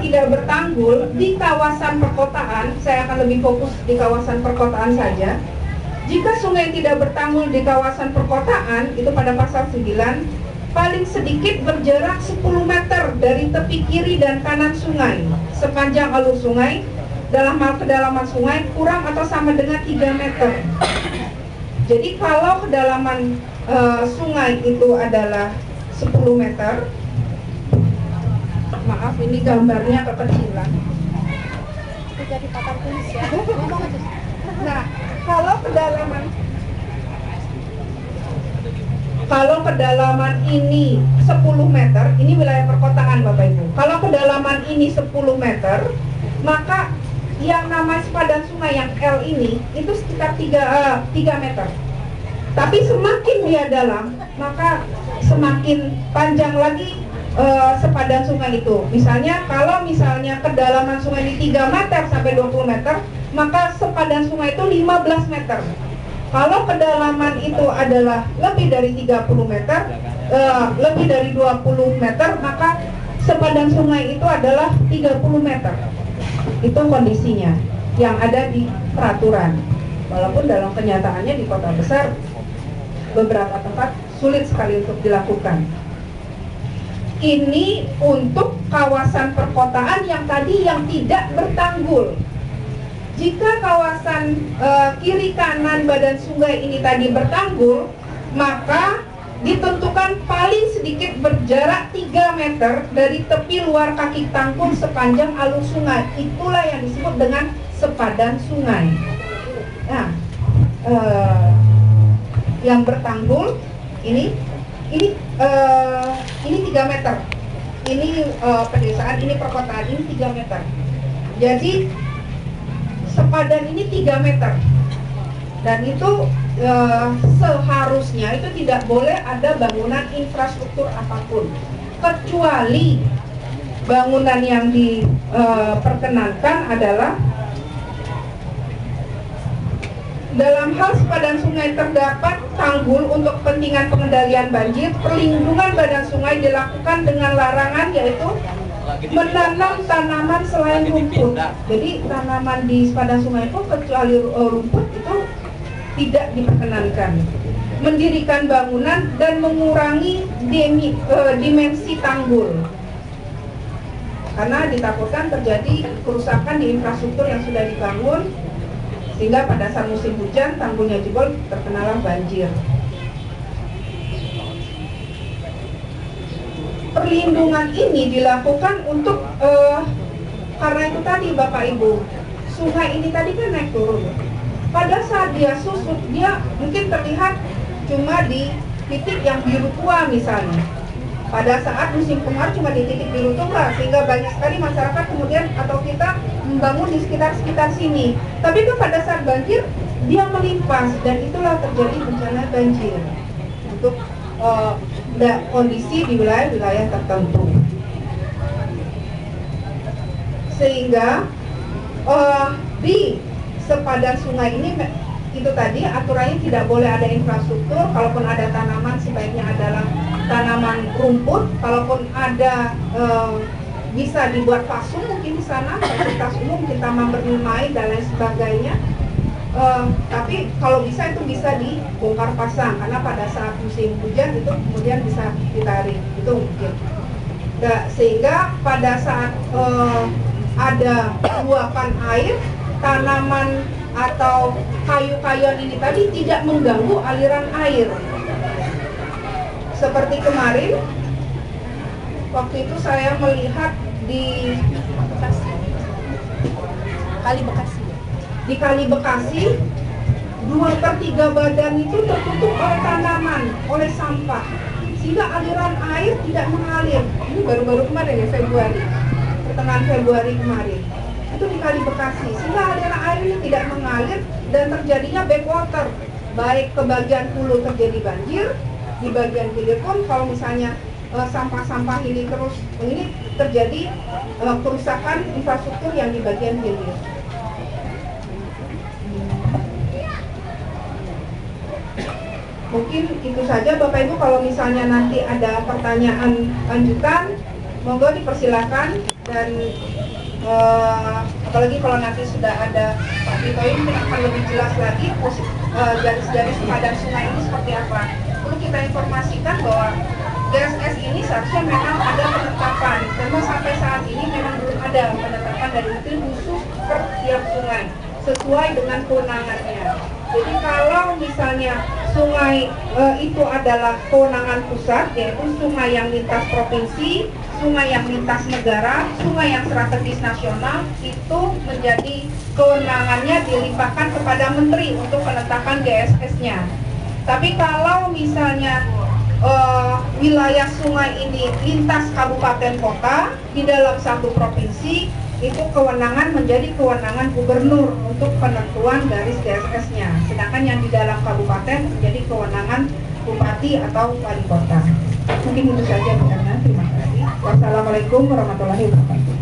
tidak bertanggul di kawasan perkotaan, saya akan lebih fokus di kawasan perkotaan saja. Jika sungai tidak bertanggul di kawasan perkotaan, itu pada pasal 9, paling sedikit berjarak 10 meter dari tepi kiri dan kanan sungai sepanjang alur sungai. Dalam hal kedalaman sungai kurang atau sama dengan 3 meter. Jadi kalau kedalaman sungai itu adalah 10 meter, maaf ini gambarnya kekecilan. Jadi papan tulis ya. Nah, kalau kedalaman ini 10 meter, ini wilayah perkotaan Bapak Ibu. Kalau kedalaman ini 10 meter, maka yang namanya sepadan sungai yang L ini itu sekitar 3 meter. Tapi semakin dia dalam, maka semakin panjang lagi sepadan sungai itu. Misalnya kalau misalnya kedalaman sungai ini 3 meter sampai 20 meter, maka sepadan sungai itu 15 meter. Kalau kedalaman itu adalah lebih dari 30 meter, lebih dari 20 meter, maka sepadan sungai itu adalah 30 meter. Itu kondisinya yang ada di peraturan. Walaupun dalam kenyataannya di kota besar beberapa tempat sulit sekali untuk dilakukan. Ini untuk kawasan perkotaan yang tadi yang tidak bertanggul. Jika kawasan kiri kanan badan sungai ini tadi bertanggul, maka ditentukan paling sedikit berjarak 3 meter dari tepi luar kaki tanggul sepanjang alur sungai. Itulah yang disebut dengan sepadan sungai. Nah, yang bertanggul ini 3 meter. Ini pedesaan, ini perkotaan, ini 3 meter. Jadi sepadan ini 3 meter. Dan itu seharusnya itu tidak boleh ada bangunan infrastruktur apapun, kecuali bangunan yang diperkenankan adalah dalam hal sepadan sungai terdapat tanggul untuk kepentingan pengendalian banjir, perlindungan badan sungai dilakukan dengan larangan yaitu menanam tanaman selain rumput. Jadi tanaman di sepadan sungai itu kecuali rumput itu tidak diperkenankan. Mendirikan bangunan dan mengurangi dimensi tanggul, karena ditakutkan terjadi kerusakan di infrastruktur yang sudah dibangun, sehingga pada saat musim hujan tanggulnya jebol, terkenalah banjir. Perlindungan ini dilakukan untuk karena itu tadi Bapak Ibu, sungai ini tadi kan naik turun. Pada saat dia susut, dia mungkin terlihat cuma di titik yang biru tua misalnya. Pada saat musim kemarau cuma di titik biru tua, sehingga banyak sekali masyarakat kemudian atau kita membangun di sekitar sini. Tapi kan pada saat banjir dia melimpas, dan itulah terjadi bencana banjir untuk kondisi di wilayah-wilayah tertentu. Sehingga di sepadan sungai ini itu tadi aturannya tidak boleh ada infrastruktur. Kalaupun ada tanaman sebaiknya adalah tanaman rumput. Kalaupun ada bisa dibuat pasung mungkin di sana, fasilitas umum, kita bermain dan lain sebagainya. Tapi kalau bisa itu bisa dibongkar pasang, karena pada saat musim hujan itu kemudian bisa ditarik, itu mungkin. Sehingga pada saat ada luapan air, tanaman atau kayu-kayuan ini tadi tidak mengganggu aliran air. Seperti kemarin, waktu itu saya melihat di Kali Bekasi. Di Kali Bekasi, 2/3 badan itu tertutup oleh tanaman, oleh sampah, sehingga aliran air tidak mengalir. Ini baru-baru kemarin ya, Februari, pertengahan Februari kemarin. Itu di Kali Bekasi, sehingga aliran air ini tidak mengalir dan terjadinya backwater. Baik ke bagian hulu terjadi banjir, di bagian hilir pun kalau misalnya sampah-sampah ini terus ini terjadi kerusakan infrastruktur yang di bagian hilir. Mungkin itu saja Bapak Ibu, kalau misalnya nanti ada pertanyaan lanjutan, monggo dipersilakan. dan apalagi kalau nanti sudah ada Pak Tito ini akan lebih jelas lagi garis-garis padan sungai ini seperti apa. Perlu kita informasikan bahwa GSS ini seharusnya memang ada penetapan, karena sampai saat ini memang belum ada penetapan dari Menteri khusus per tiap sungai sesuai dengan kewenangannya. Jadi kalau misalnya sungai itu adalah kewenangan pusat, yaitu sungai yang lintas provinsi, sungai yang lintas negara, sungai yang strategis nasional, itu menjadi kewenangannya dilimpahkan kepada Menteri untuk penetapan GSS-nya. Tapi kalau misalnya wilayah sungai ini lintas kabupaten kota di dalam satu provinsi, itu kewenangan menjadi kewenangan gubernur untuk penentuan garis GSS-nya. Sedangkan yang di dalam kabupaten menjadi kewenangan bupati atau wali kota. Mungkin itu saja Bu Erna. Terima kasih. Wassalamualaikum warahmatullahi wabarakatuh.